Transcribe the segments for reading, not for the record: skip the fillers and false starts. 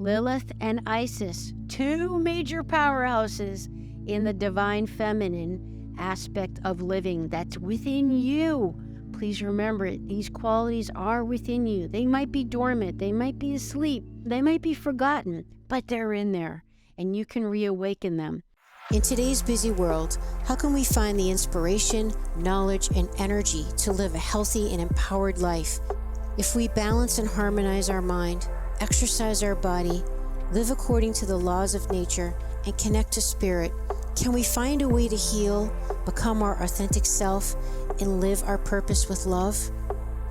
Lilith and Isis, two major powerhouses in the divine feminine aspect of living that's within you. Please remember it. These qualities are within you. They might be dormant. They might be asleep. They might be forgotten, but they're in there, and you can reawaken them. In today's busy world, how can we find the inspiration, knowledge, and energy to live a healthy and empowered life? If we balance and harmonize our mind, exercise our body, live according to the laws of nature, and connect to spirit, can we find a way to heal, become our authentic self, and live our purpose with love?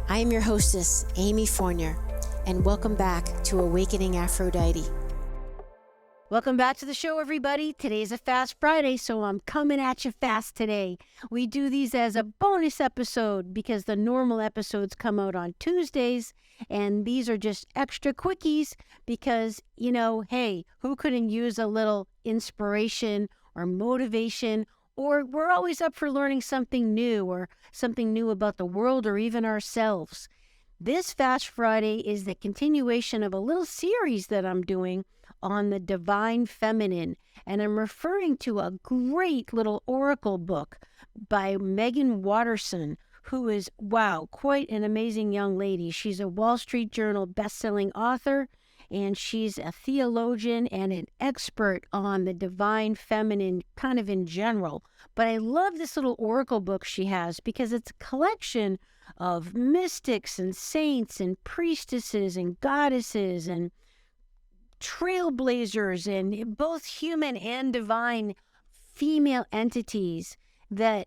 I am your hostess, Amy Fournier, and welcome back to Awakening Aphrodite. Welcome back to the show, everybody. Today's a Fast Friday, so I'm coming at you fast today. We do these as a bonus episode because the normal episodes come out on Tuesdays, and these are just extra quickies because, hey, who couldn't use a little inspiration or motivation? Or we're always up for learning something new or something new about the world or even ourselves. This Fast Friday is the continuation of a little series that I'm doing on the divine feminine, and I'm referring to a great little oracle book by Megan Watterson, who is, quite an amazing young lady. She's a Wall Street Journal best-selling author, and she's a theologian and an expert on the divine feminine kind of in general. But I love this little oracle book she has because it's a collection of mystics and saints and priestesses and goddesses and trailblazers and both human and divine female entities that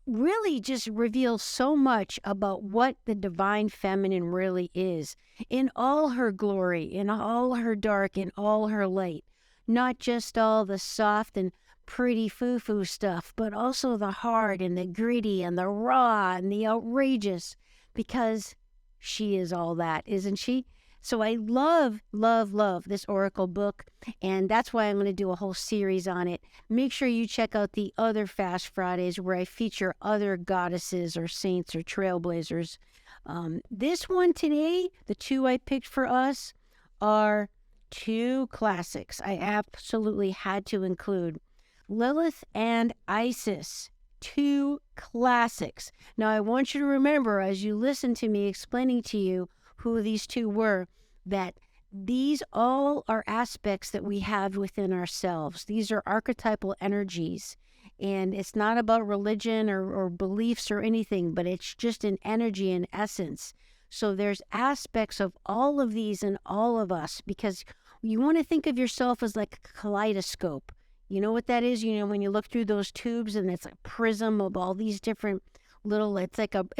really just reveal so much about what the divine feminine really is in all her glory, in all her dark, in all her light. Not just all the soft and pretty foo-foo stuff, but also the hard and the gritty and the raw and the outrageous, because she is all that, isn't she? So I love this oracle book, and that's why I'm going to do a whole series on it. Make sure you check out the other Fast Fridays where I feature other goddesses or saints or trailblazers. This one today, the two I picked for us, are two classics I absolutely had to include. Lilith and Isis, two classics. Now I want you to remember as you listen to me explaining to you who these two were, that these all are aspects that we have within ourselves. These are archetypal energies, and it's not about religion or beliefs or anything, but it's just an energy and essence. So there's aspects of all of these in all of us, because you want to think of yourself as like a kaleidoscope. You know what that is? When you look through those tubes and it's a prism of all these different little, it's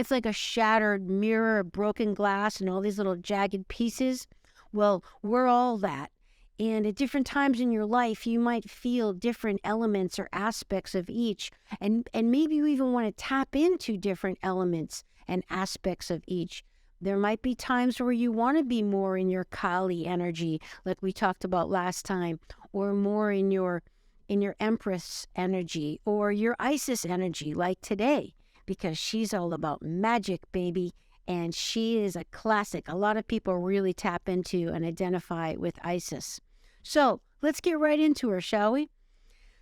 like a shattered mirror, broken glass, and all these little jagged pieces. Well, we're all that. And at different times in your life, you might feel different elements or aspects of each. And maybe you even want to tap into different elements and aspects of each. There might be times where you want to be more in your Kali energy, like we talked about last time, or more in your Empress energy, or your Isis energy, like today, because she's all about magic, baby, and she is a classic. A lot of people really tap into and identify with Isis. So let's get right into her, shall we?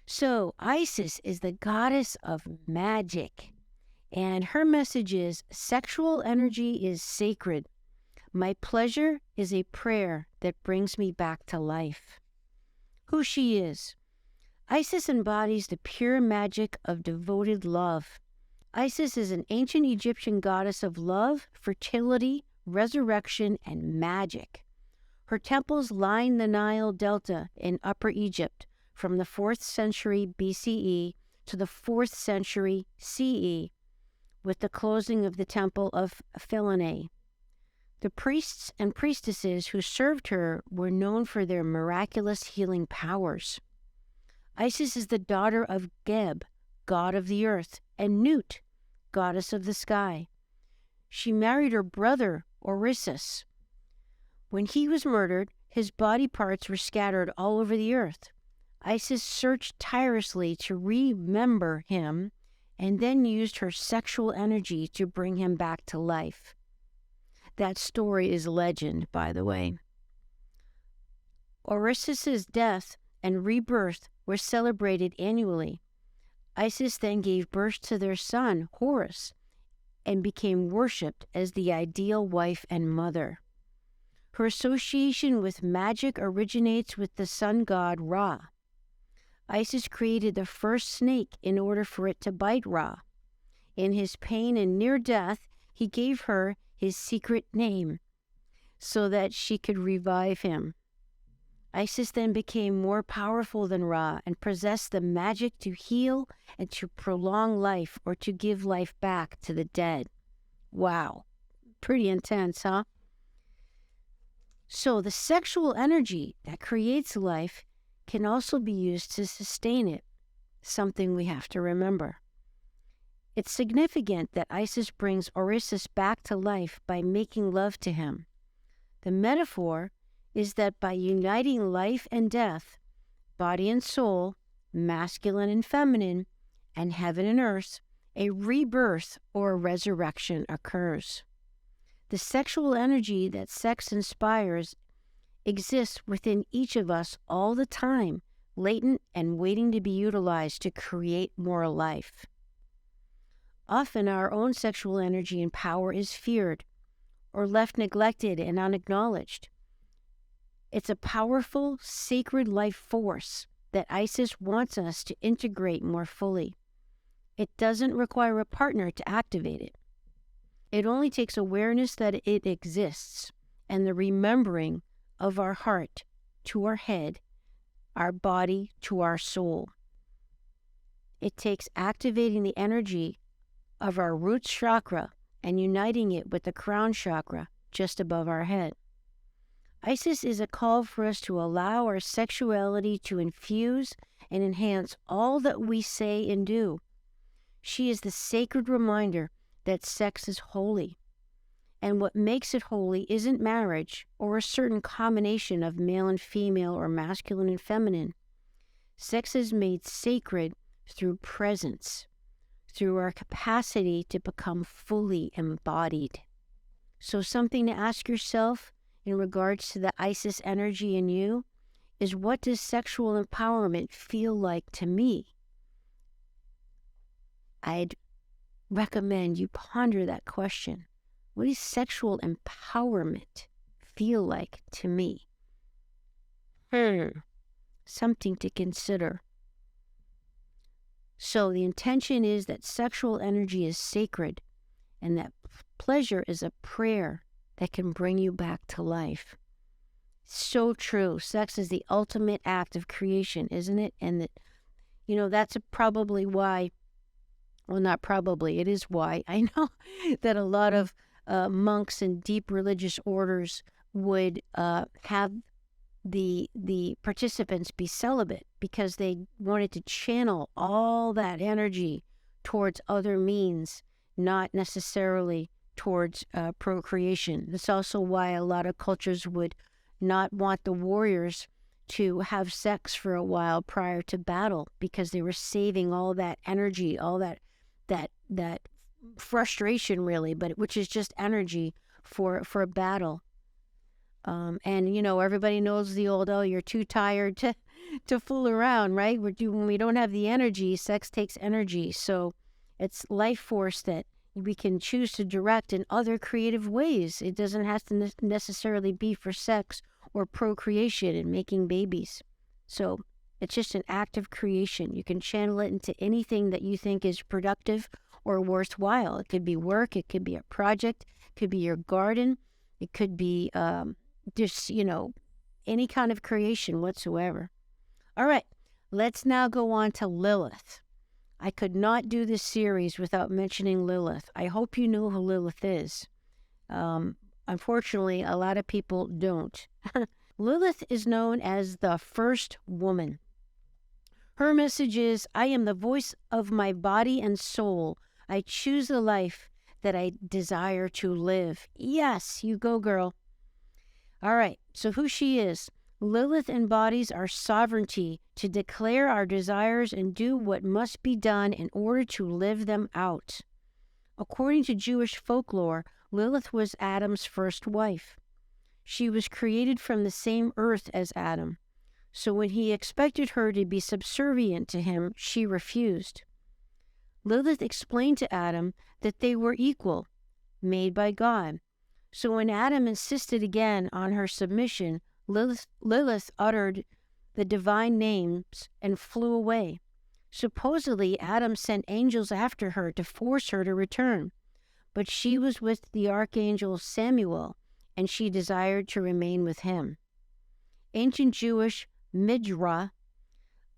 So Isis is the goddess of magic, and her message is, sexual energy is sacred. My pleasure is a prayer that brings me back to life. Who she is. Isis embodies the pure magic of devoted love. Isis is an ancient Egyptian goddess of love, fertility, resurrection, and magic. Her temples line the Nile Delta in Upper Egypt from the 4th century BCE to the 4th century CE, with the closing of the Temple of Philoné. The priests and priestesses who served her were known for their miraculous healing powers. Isis is the daughter of Geb, god of the earth, and Nut, goddess of the sky. She married her brother, Orisis. When he was murdered, his body parts were scattered all over the earth. Isis searched tirelessly to remember him and then used her sexual energy to bring him back to life. That story is legend, by the way. Orys's death and rebirth were celebrated annually. Isis then gave birth to their son, Horus, and became worshipped as the ideal wife and mother. Her association with magic originates with the sun god Ra. Isis created the first snake in order for it to bite Ra. In his pain and near death, he gave her his secret name so that she could revive him. Isis then became more powerful than Ra and possessed the magic to heal and to prolong life or to give life back to the dead. Wow, pretty intense, huh? So the sexual energy that creates life can also be used to sustain it, something we have to remember. It's significant that Isis brings Orys's back to life by making love to him. The metaphor is that by uniting life and death, body and soul, masculine and feminine, and heaven and earth, a rebirth or a resurrection occurs. The sexual energy that sex inspires exists within each of us all the time, latent and waiting to be utilized to create more life. Often our own sexual energy and power is feared or left neglected and unacknowledged. It's a powerful, sacred life force that Isis wants us to integrate more fully. It doesn't require a partner to activate it. It only takes awareness that it exists and the remembering of our heart to our head, our body to our soul. It takes activating the energy of our root chakra and uniting it with the crown chakra just above our head. Isis is a call for us to allow our sexuality to infuse and enhance all that we say and do. She is the sacred reminder that sex is holy. And what makes it holy isn't marriage or a certain combination of male and female or masculine and feminine. Sex is made sacred through presence, through our capacity to become fully embodied. So something to ask yourself in regards to the Isis energy in you is, what does sexual empowerment feel like to me? I'd recommend you ponder that question. What does sexual empowerment feel like to me? Something to consider. So the intention is that sexual energy is sacred and that pleasure is a prayer that can bring you back to life. So true. Sex is the ultimate act of creation, isn't it? And that, that's probably why, well, not probably, it is why I know that a lot of monks and deep religious orders would have the participants be celibate, because they wanted to channel all that energy towards other means, not necessarily towards procreation. That's also why a lot of cultures would not want the warriors to have sex for a while prior to battle, because they were saving all that energy, all that frustration, really, but which is just energy for a battle. And everybody knows the old, you're too tired to fool around, right? When we don't have the energy, sex takes energy. So it's life force that we can choose to direct in other creative ways. It doesn't have to necessarily be for sex or procreation and making babies. So it's just an act of creation. You can channel it into anything that you think is productive or worthwhile. It could be work, it could be a project, it could be your garden, it could be just, any kind of creation whatsoever. All right, let's now go on to Lilith. I could not do this series without mentioning Lilith. I hope you know who Lilith is. Unfortunately, a lot of people don't. Lilith is known as the first woman. Her message is, I am the voice of my body and soul. I choose the life that I desire to live. Yes, you go, girl. All right, so who she is. Lilith embodies our sovereignty to declare our desires and do what must be done in order to live them out. According to Jewish folklore, Lilith was Adam's first wife. She was created from the same earth as Adam. So when he expected her to be subservient to him, she refused. Lilith explained to Adam that they were equal, made by God. So when Adam insisted again on her submission, Lilith uttered the divine names and flew away. Supposedly, Adam sent angels after her to force her to return, but she was with the archangel Samuel, and she desired to remain with him. Ancient Jewish midrash,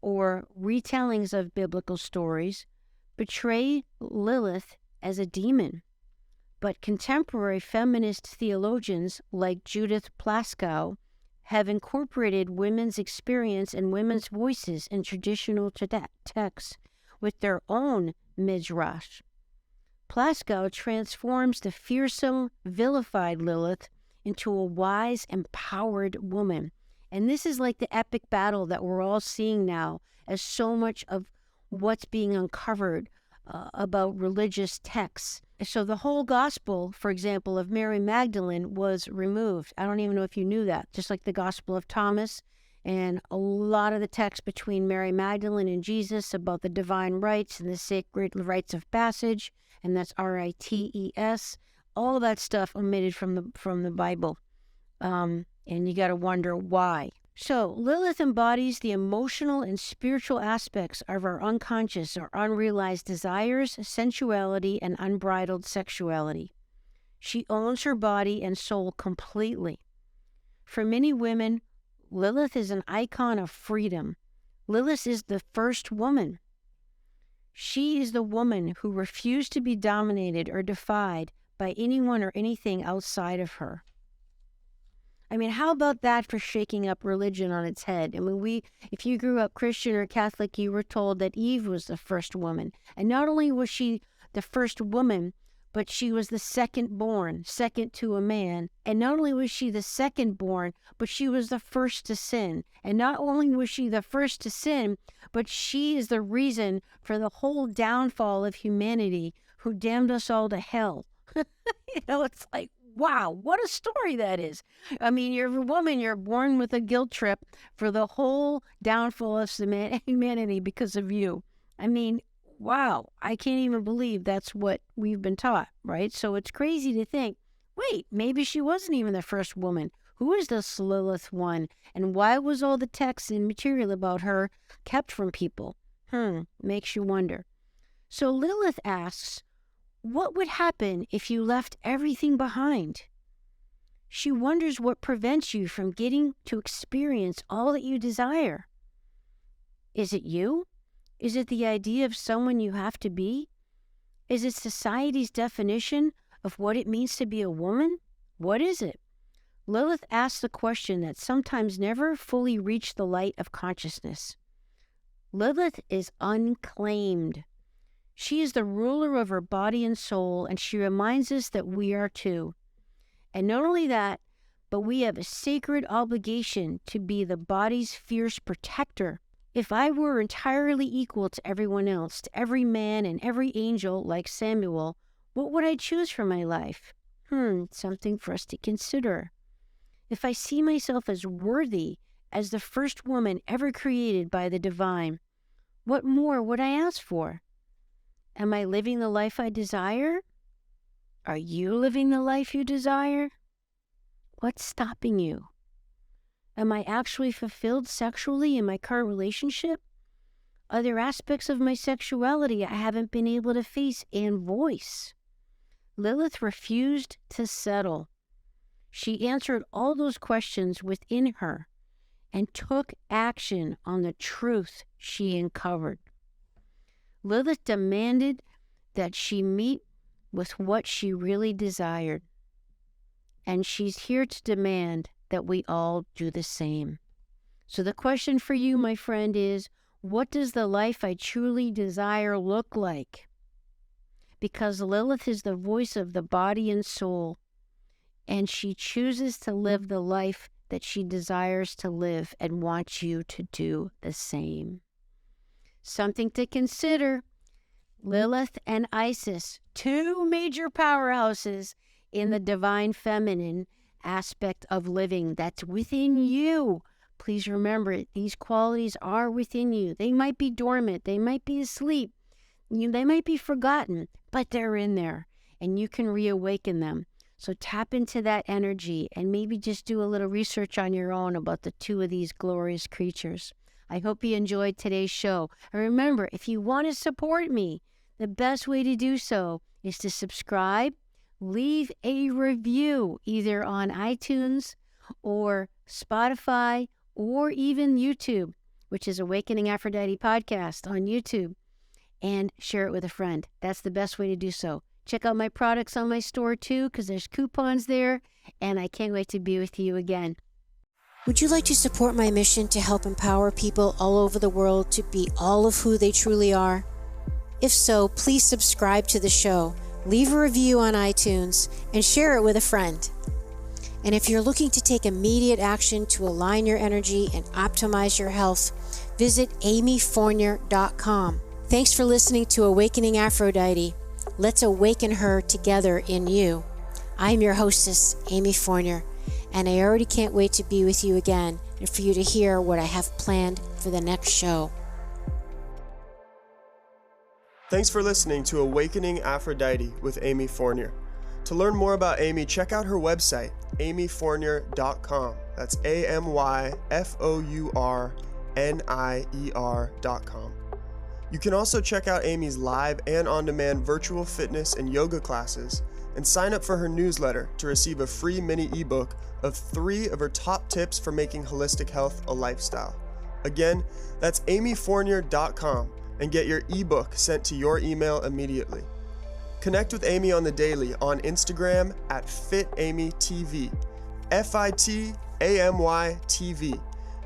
or retellings of biblical stories, portray Lilith as a demon, but contemporary feminist theologians like Judith Plaskow have incorporated women's experience and women's voices in traditional texts with their own midrash. Plaskow transforms the fearsome, vilified Lilith into a wise, empowered woman. And this is like the epic battle that we're all seeing now as so much of what's being uncovered about religious texts. So the whole gospel, for example, of Mary Magdalene was removed. I don't even know if you knew that. Just like the gospel of Thomas and a lot of the text between Mary Magdalene and Jesus about the divine rites and the sacred rites of passage, and that's rites, all that stuff omitted from the Bible. And you got to wonder why. So Lilith embodies the emotional and spiritual aspects of our unconscious or unrealized desires, sensuality, and unbridled sexuality. She owns her body and soul completely. For many women, Lilith is an icon of freedom. Lilith is the first woman. She is the woman who refused to be dominated or defied by anyone or anything outside of her. I mean, how about that for shaking up religion on its head? I mean, if you grew up Christian or Catholic, you were told that Eve was the first woman. And not only was she the first woman, but she was the second born, second to a man. And not only was she the second born, but she was the first to sin. And not only was she the first to sin, but she is the reason for the whole downfall of humanity, who damned us all to hell. It's like, wow, what a story that is. I mean, you're a woman, you're born with a guilt trip for the whole downfall of humanity because of you. I mean, wow, I can't even believe that's what we've been taught, right? So it's crazy to think, wait, maybe she wasn't even the first woman. Who is this Lilith one? And why was all the text and material about her kept from people? Makes you wonder. So Lilith asks, what would happen if you left everything behind? She wonders what prevents you from getting to experience all that you desire. Is it you? Is it the idea of someone you have to be? Is it society's definition of what it means to be a woman? What is it? Lilith asks the question that sometimes never fully reach the light of consciousness. Lilith is unclaimed. She is the ruler of her body and soul, and she reminds us that we are too. And not only that, but we have a sacred obligation to be the body's fierce protector. If I were entirely equal to everyone else, to every man and every angel like Samuel, what would I choose for my life? Something for us to consider. If I see myself as worthy, as the first woman ever created by the divine, what more would I ask for? Am I living the life I desire? Are you living the life you desire? What's stopping you? Am I actually fulfilled sexually in my current relationship? Are there aspects of my sexuality I haven't been able to face and voice? Lilith refused to settle. She answered all those questions within her and took action on the truth she uncovered. Lilith demanded that she meet with what she really desired. And she's here to demand that we all do the same. So the question for you, my friend, is, what does the life I truly desire look like? Because Lilith is the voice of the body and soul, and she chooses to live the life that she desires to live and wants you to do the same. Something to consider. Lilith and Isis, two major powerhouses in the divine feminine, aspect of living that's within you. Please remember it. These qualities are within you. They might be dormant. They might be asleep. They might be forgotten, but they're in there, and you can reawaken them. So tap into that energy and maybe just do a little research on your own about the two of these glorious creatures. I hope you enjoyed today's show. And remember, if you want to support me, the best way to do so is to subscribe, leave a review either on iTunes or Spotify or even YouTube, which is Awakening Aphrodite Podcast on YouTube, and share it with a friend. That's the best way to do so. Check out my products on my store too, because there's coupons there, and I can't wait to be with you again. Would you like to support my mission to help empower people all over the world to be all of who they truly are? If so, please subscribe to the show, leave a review on iTunes, and share it with a friend. And if you're looking to take immediate action to align your energy and optimize your health, visit amyfournier.com. Thanks for listening to Awakening Aphrodite. Let's awaken her together in you. I'm your hostess, Amy Fournier, and I already can't wait to be with you again and for you to hear what I have planned for the next show. Thanks for listening to Awakening Aphrodite with Amy Fournier. To learn more about Amy, check out her website, amyfournier.com. That's amyfournier.com. You can also check out Amy's live and on-demand virtual fitness and yoga classes and sign up for her newsletter to receive a free mini ebook of 3 of her top tips for making holistic health a lifestyle. Again, that's amyfournier.com and get your ebook sent to your email immediately. Connect with Amy on the daily on Instagram at FitAmyTV, FITAMYTV,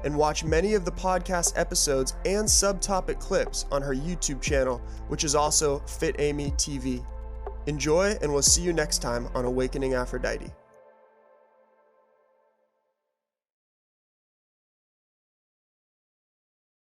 and watch many of the podcast episodes and subtopic clips on her YouTube channel, which is also Fit Amy TV. Enjoy, and we'll see you next time on Awakening Aphrodite.